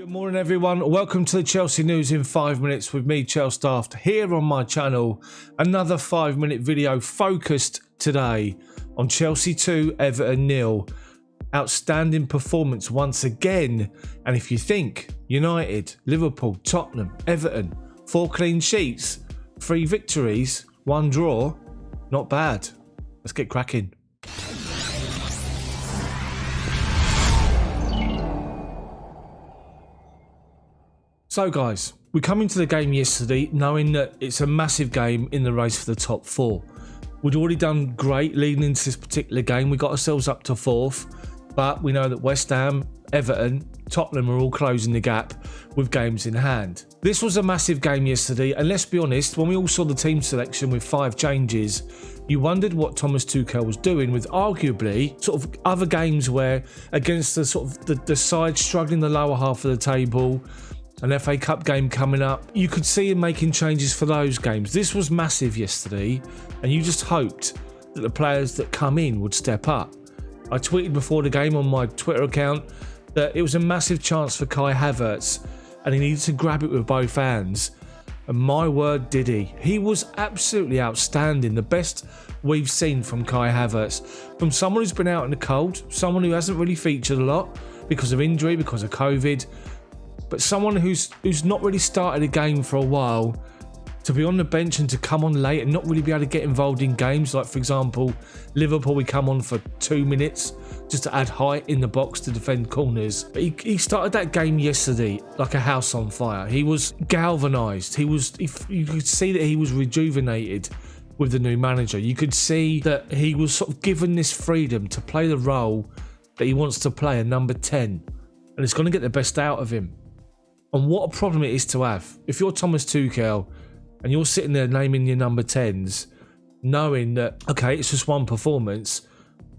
Good morning, everyone. Welcome to the Chelsea News in 5 minutes with me, Chels Daft, here on my channel. Another 5-minute video focused today on Chelsea 2, Everton 0. Outstanding performance once again. And if you think United, Liverpool, Tottenham, Everton, 4 clean sheets, 3 victories, 1 draw, not bad. Let's get cracking. So guys, we come into the game yesterday knowing that it's a massive game in the race for the top 4. We'd already done great leading into this particular game. We got ourselves up to 4th, but we know that West Ham, Everton, Tottenham are all closing the gap with games in hand. This was a massive game yesterday, and let's be honest, when we all saw the team selection with 5 changes, you wondered what Thomas Tuchel was doing with arguably sort of other games where against the sort of the side struggling the lower half of the table, an FA Cup game coming up, you could see him making changes for those games. This was massive yesterday, and you just hoped that the players that come in would step up. I tweeted before the game on my Twitter account that it was a massive chance for Kai Havertz, and he needed to grab it with both hands. And my word, did he. He was absolutely outstanding. The best we've seen from Kai Havertz. From someone who's been out in the cold, someone who hasn't really featured a lot because of injury, because of COVID, but someone who's not really started a game for a while, to be on the bench and to come on late and not really be able to get involved in games. Like, for example, Liverpool, we come on for 2 minutes just to add height in the box to defend corners. But he started that game yesterday like a house on fire. He was galvanised. You could see that he was rejuvenated with the new manager. You could see that he was sort of given this freedom to play the role that he wants to play, a number 10. And it's going to get the best out of him. And what a problem it is to have. If you're Thomas Tuchel and you're sitting there naming your number 10s, knowing that, okay, it's just one performance,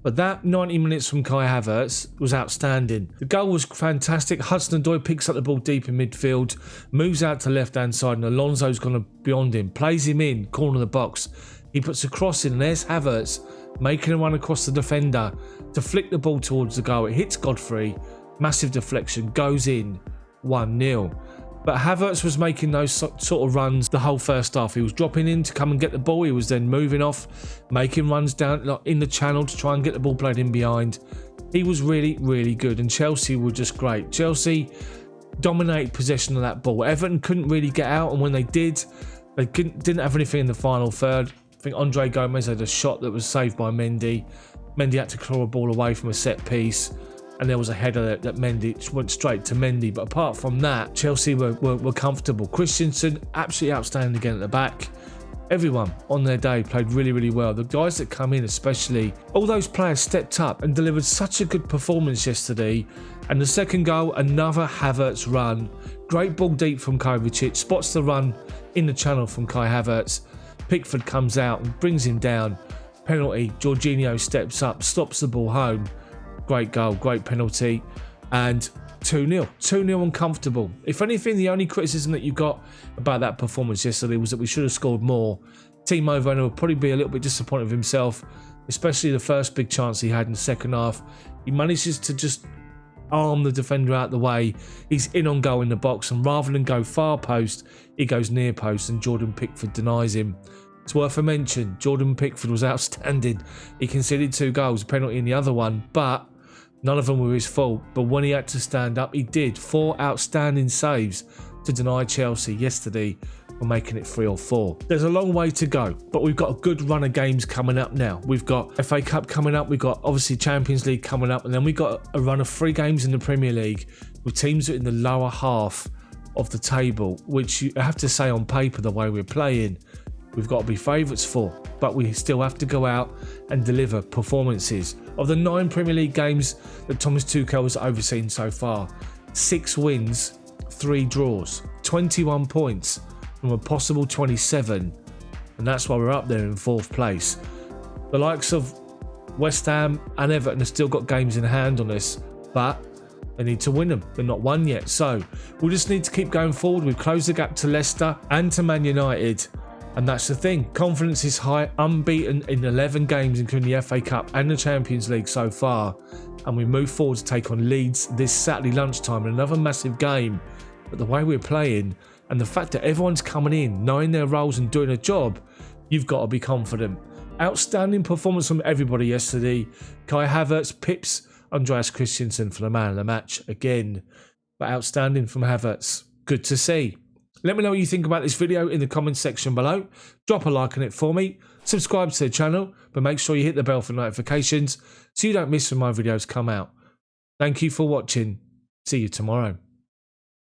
but that 90 minutes from Kai Havertz was outstanding. The goal was fantastic. Hudson-Odoi picks up the ball deep in midfield, moves out to the left-hand side, and Alonso's gone beyond him, plays him in, corner of the box. He puts a cross in, and there's Havertz making a run across the defender to flick the ball towards the goal. It hits Godfrey, massive deflection, goes in, 1-0. But Havertz was making those sort of runs the whole first half. He was dropping in to come and get the ball. He was then moving off, making runs down in the channel to try and get the ball played in behind. He was really, really good. And Chelsea were just great. Chelsea dominated possession of that ball. Everton couldn't really get out. And when they did, they didn't have anything in the final third. I think Andre Gomez had a shot that was saved by Mendy. Mendy had to claw a ball away from a set piece. And there was a header that Mendy went straight to Mendy. But apart from that, Chelsea were comfortable. Christensen, absolutely outstanding again at the back. Everyone on their day played really, really well. The guys that come in especially, all those players stepped up and delivered such a good performance yesterday. And the second goal, another Havertz run. Great ball deep from Kovacic. Spots the run in the channel from Kai Havertz. Pickford comes out and brings him down. Penalty, Jorginho steps up, stops the ball home. Great goal, great penalty, and 2-0. 2-0 uncomfortable. If anything, the only criticism that you got about that performance yesterday was that we should have scored more. Timo Werner will probably be a little bit disappointed with himself, especially the first big chance he had in the second half. He manages to just arm the defender out the way. He's in on goal in the box, and rather than go far post, he goes near post, and Jordan Pickford denies him. It's worth a mention, Jordan Pickford was outstanding. He conceded 2 goals, a penalty in the other one, but none of them were his fault. But when he had to stand up, he did. 4 outstanding saves to deny Chelsea yesterday for making it 3 or 4. There's a long way to go, but we've got a good run of games coming up now. We've got FA Cup coming up, we've got obviously Champions League coming up, and then we've got a run of 3 games in the Premier League with teams that are in the lower half of the table, which you have to say on paper, the way we're playing, we've got to be favourites for, but we still have to go out and deliver performances. Of the 9 Premier League games that Thomas Tuchel has overseen so far, 6 wins, 3 draws, 21 points from a possible 27, and that's why we're up there in 4th place. The likes of West Ham and Everton have still got games in hand on us, but they need to win them. They're not won yet, so we'll just need to keep going forward. We've closed the gap to Leicester and to Man United. And that's the thing. Confidence is high, unbeaten in 11 games, including the FA Cup and the Champions League so far. and we move forward to take on Leeds this Saturday lunchtime in another massive game. But the way we're playing and the fact that everyone's coming in, knowing their roles and doing a job, you've got to be confident. Outstanding performance from everybody yesterday. Kai Havertz, Pips, Andreas Christensen for the man of the match again. But outstanding from Havertz. Good to see. Let me know what you think about this video in the comments section below. Drop a like on it for me. Subscribe to the channel, but make sure you hit the bell for notifications so you don't miss when my videos come out. Thank you for watching. See you tomorrow.